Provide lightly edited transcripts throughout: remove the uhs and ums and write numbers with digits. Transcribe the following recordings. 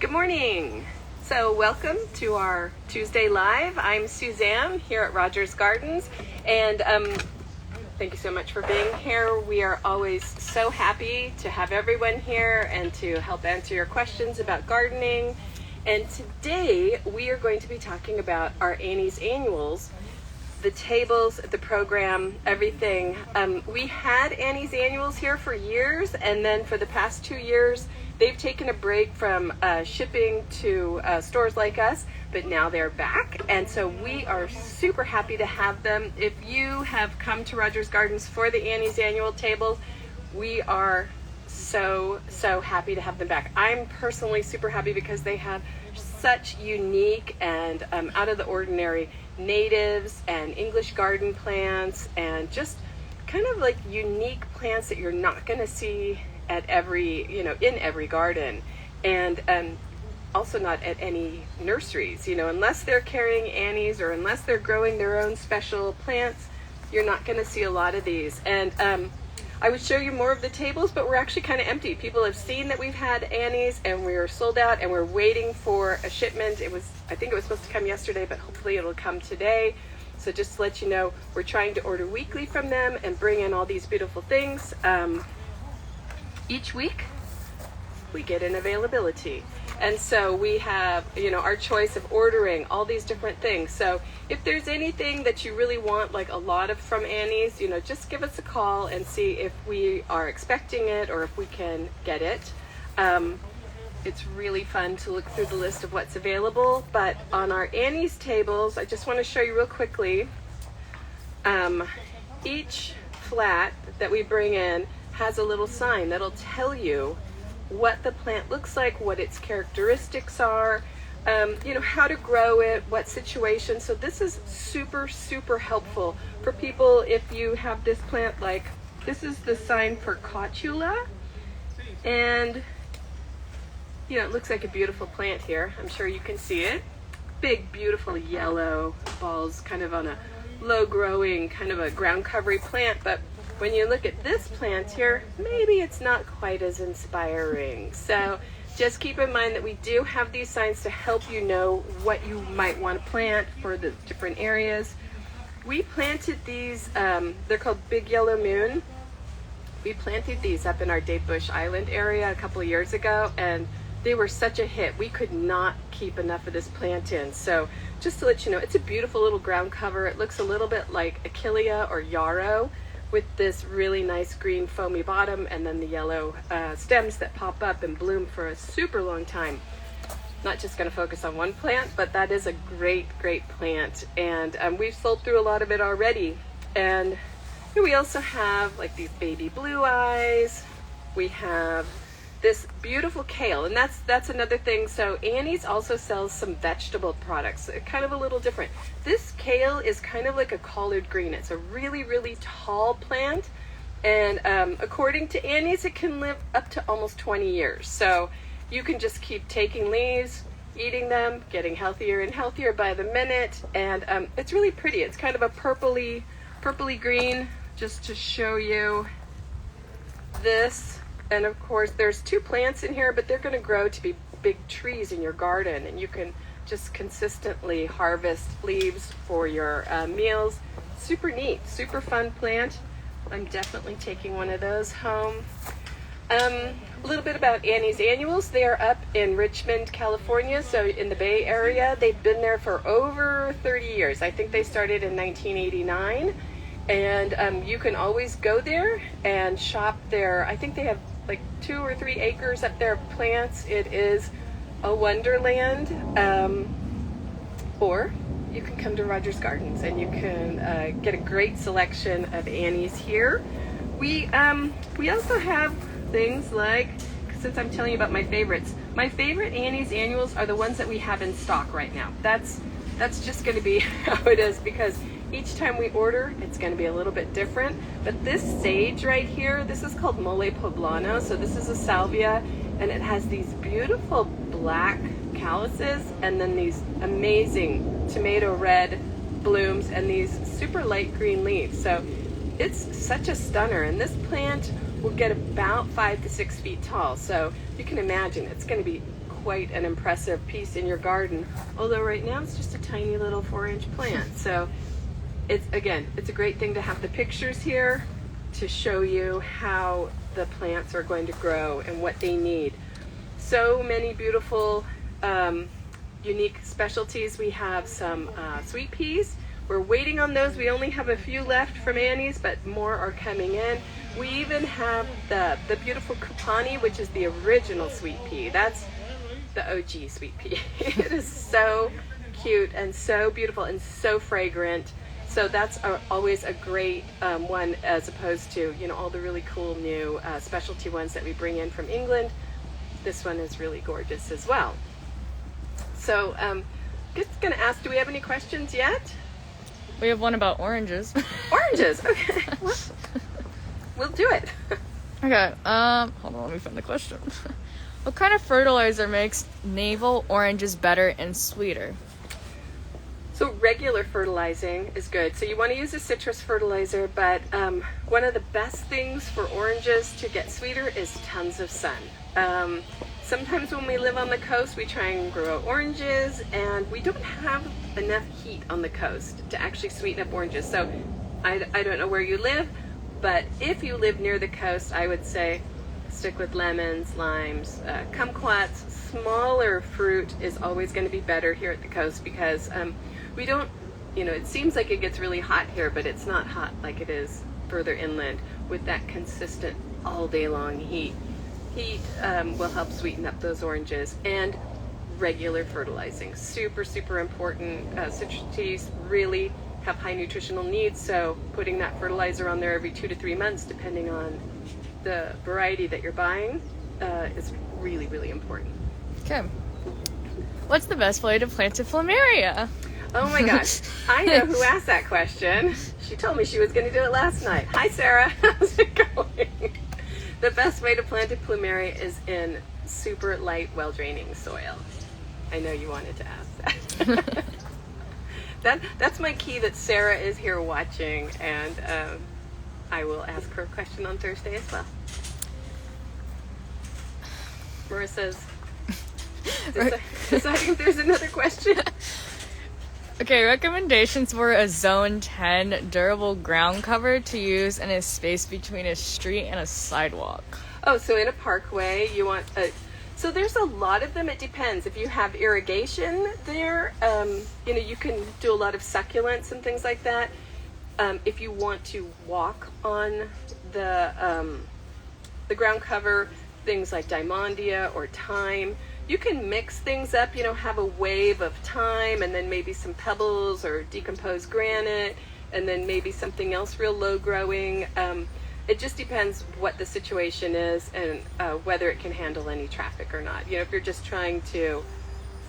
Good morning. So welcome to our Tuesday Live. I'm Suzanne here at Rogers Gardens, and thank you so much for being here. We are always so happy to have everyone here and to help answer your questions about gardening. And today we are going to be talking about our Annie's Annuals, the tables, the program, everything. We had Annie's Annuals here for years, and then for the past 2 years, they've taken a break from shipping to stores like us, but now they're back, and so we are super happy to have them. If you have come to Rogers Gardens for the Annie's Annual tables, we are so happy to have them back. I'm personally super happy because they have such unique and out of the ordinary natives and English garden plants, and just kind of like unique plants that you're not going to see at in every garden, and also not at any nurseries, unless they're carrying Annies or unless they're growing their own special plants, you're not going to see a lot of these. And I would show you more of the tables, but we're actually kind of empty. People have seen that we've had Annies and we're sold out, and we're waiting for a shipment. I think it was supposed to come yesterday, but hopefully it'll come today. So just to let you know, we're trying to order weekly from them and bring in all these beautiful things. Each week we get an availability, and so we have our choice of ordering all these different things. So if there's anything that you really want, like a lot of from Annie's, just give us a call and see if we are expecting it or if we can get it. It's really fun to look through the list of what's available. But on our Annie's tables, I just want to show you real quickly, each flat that we bring in has a little sign that'll tell you what the plant looks like, what its characteristics are, how to grow it, what situation. So this is super helpful for people if you have this plant. Like, this is the sign for Cotula, and it looks like a beautiful plant here. I'm sure you can see it. Big, beautiful yellow balls, kind of on a low growing, kind of a ground covery plant. But when you look at this plant here, maybe it's not quite as inspiring. So just keep in mind that we do have these signs to help you know what you might want to plant for the different areas. We planted these, they're called Big Yellow Moon. We planted these up in our Dave Bush Island area a couple of years ago, and they were such a hit. We could not keep enough of this plant in. So just to let you know, it's a beautiful little ground cover. It looks a little bit like Achillea or yarrow, with this really nice green foamy bottom and then the yellow stems that pop up and bloom for a super long time. Not just going to focus on one plant, but that is a great plant, and we've sold through a lot of it already. And here we also have like these baby blue eyes. We have this beautiful kale, and that's another thing. So Annie's also sells some vegetable products, kind of a little different. This kale is kind of like a collard green. It's a really tall plant, and according to Annie's, it can live up to almost 20 years. So you can just keep taking leaves, eating them, getting healthier and healthier by the minute, and it's really pretty. It's kind of a purpley green, just to show you this. And of course, there's 2 plants in here, but they're going to grow to be big trees in your garden, and you can just consistently harvest leaves for your meals. Super neat, super fun plant. I'm definitely taking one of those home. A little bit about Annie's Annuals. They are up in Richmond, California, so in the Bay Area. They've been there for over 30 years. I think they started in 1989. And you can always go there and shop there. I think they have like 2 or 3 acres up there of plants. It is a wonderland. Or you can come to Rogers Gardens and you can get a great selection of Annies here. We also have things like, since I'm telling you about my favorites, my favorite Annie's Annuals are the ones that we have in stock right now. That's just going to be how it is, because each time we order, it's going to be a little bit different. But this sage right here, this is called Mole Poblano. So this is a salvia, and it has these beautiful black calyces and then these amazing tomato red blooms and these super light green leaves. So it's such a stunner. And this plant will get about 5 to 6 feet tall. So you can imagine it's going to be quite an impressive piece in your garden. Although right now it's just a tiny little 4-inch plant. So it's a great thing to have the pictures here to show you how the plants are going to grow and what they need. So many beautiful unique specialties. We have some sweet peas. We're waiting on those. We only have a few left from Annie's, but more are coming in. We even have the beautiful Kupani, which is the original sweet pea. That's the OG sweet pea. It is so cute and so beautiful and so fragrant. So that's always a great one, as opposed to, you know, all the really cool new specialty ones that we bring in from England. This one is really gorgeous as well. So just going to ask, do we have any questions yet? We have one about oranges. Oranges, okay. Well, we'll do it. Okay, hold on, let me find the question. What kind of fertilizer makes navel oranges better and sweeter? So regular fertilizing is good. So you want to use a citrus fertilizer, but one of the best things for oranges to get sweeter is tons of sun. Sometimes when we live on the coast, we try and grow oranges, and we don't have enough heat on the coast to actually sweeten up oranges. So I don't know where you live, but if you live near the coast, I would say stick with lemons, limes, kumquats. Smaller fruit is always going to be better here at the coast, because we don't, you know, it seems like it gets really hot here, but it's not hot like it is further inland with that consistent all day long heat. Heat will help sweeten up those oranges. And regular fertilizing, super, super important. Citrus trees really have high nutritional needs, so putting that fertilizer on there every 2 to 3 months, depending on the variety that you're buying, is really, really important. Okay. What's the best way to plant a plumeria? Oh my gosh, I know who asked that question. She told me she was going to do it last night. Hi Sarah, how's it going? The best way to plant a plumeria is in super light, well-draining soil. I know you wanted to ask that. That's my key that Sarah is here watching, and I will ask her a question on Thursday as well. Marissa's deciding if there's another question. Okay, recommendations for a Zone 10 durable ground cover to use in a space between a street and a sidewalk. Oh, so in a parkway, you want so there's a lot of them. It depends. If you have irrigation there, you know, you can do a lot of succulents and things like that. If you want to walk on the ground cover, things like diamondia or thyme, you can mix things up, you know, have a wave of thyme and then maybe some pebbles or decomposed granite and then maybe something else real low growing. It just depends what the situation is and whether it can handle any traffic or not. You know, if you're just trying to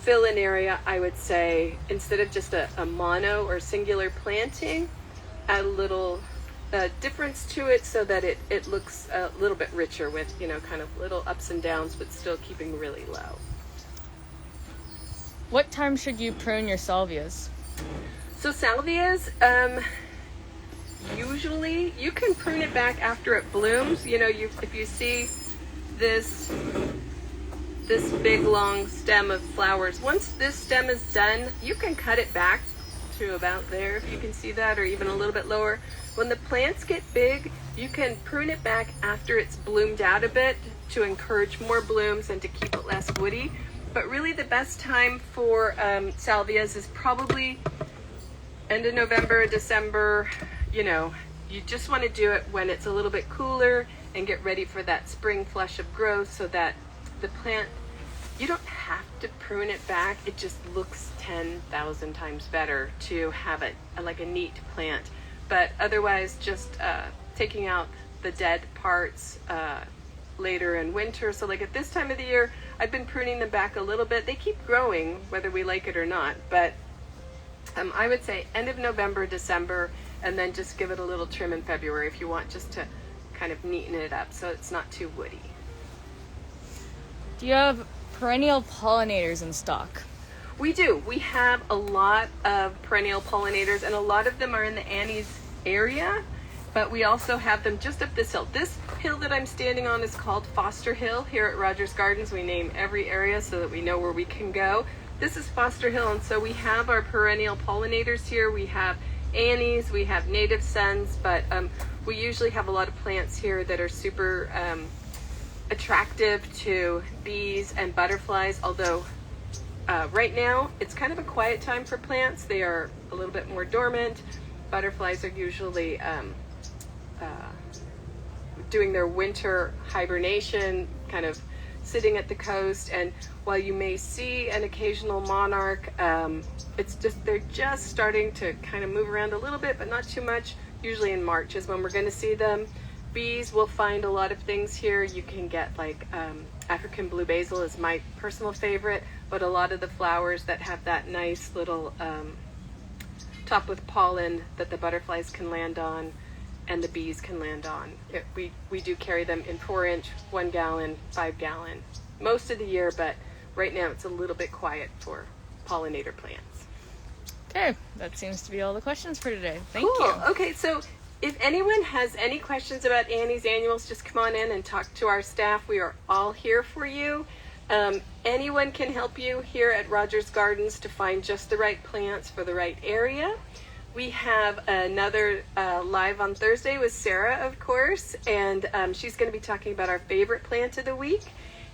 fill an area, I would say instead of just a mono or singular planting, add a little difference to it so that it looks a little bit richer with, you know, kind of little ups and downs, but still keeping really low. What time should you prune your salvias? So salvias, usually you can prune it back after it blooms. You know, if you see this big long stem of flowers, once this stem is done, you can cut it back to about there, if you can see that, or even a little bit lower. When the plants get big, you can prune it back after it's bloomed out a bit to encourage more blooms and to keep it less woody. But really the best time for salvias is probably end of November, December. You know, you just want to do it when it's a little bit cooler and get ready for that spring flush of growth, so that the plant, you don't have to prune it back. It just looks 10,000 times better to have it like a neat plant. But otherwise, just taking out the dead parts later in winter. So like at this time of the year, I've been pruning them back a little bit. They keep growing whether we like it or not. But I would say end of November, December, and then just give it a little trim in February if you want, just to kind of neaten it up so it's not too woody. Do you have perennial pollinators in stock? We do. We have a lot of perennial pollinators, and a lot of them are in the Annie's area, but we also have them just up this hill. This hill that I'm standing on is called Foster Hill. Here at Rogers Gardens, we name every area so that we know where we can go. This is Foster Hill, and so we have our perennial pollinators here. We have annies, we have native scents, but we usually have a lot of plants here that are super attractive to bees and butterflies, although right now it's kind of a quiet time for plants. They are a little bit more dormant. Butterflies are usually doing their winter hibernation, kind of sitting at the coast, and while you may see an occasional monarch, they're just starting to kind of move around a little bit, but not too much. Usually in March is when we're going to see them. Bees will find a lot of things here. You can get like African blue basil is my personal favorite, but a lot of the flowers that have that nice little top with pollen that the butterflies can land on and the bees can land on. We do carry them in 4-inch, 1 gallon, 5 gallon most of the year, but right now it's a little bit quiet for pollinator plants. Okay, that seems to be all the questions for today. Thank Cool. you. Okay, so if anyone has any questions about Annie's annuals, just come on in and talk to our staff. We are all here for you. Anyone can help you here at Rogers Gardens to find just the right plants for the right area. We have another live on Thursday with Sarah, of course, and she's going to be talking about our favorite plant of the week.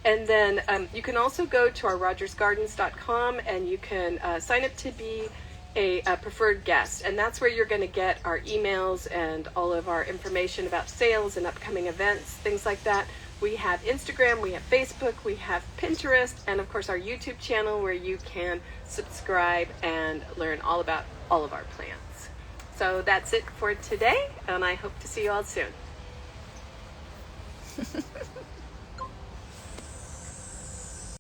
And then you can also go to our rogersgardens.com and you can sign up to be a preferred guest, and that's where you're going to get our emails and all of our information about sales and upcoming events, things like that. We have Instagram, we have Facebook, we have Pinterest, and of course our YouTube channel where you can subscribe and learn all about all of our plants. So that's it for today, and I hope to see you all soon.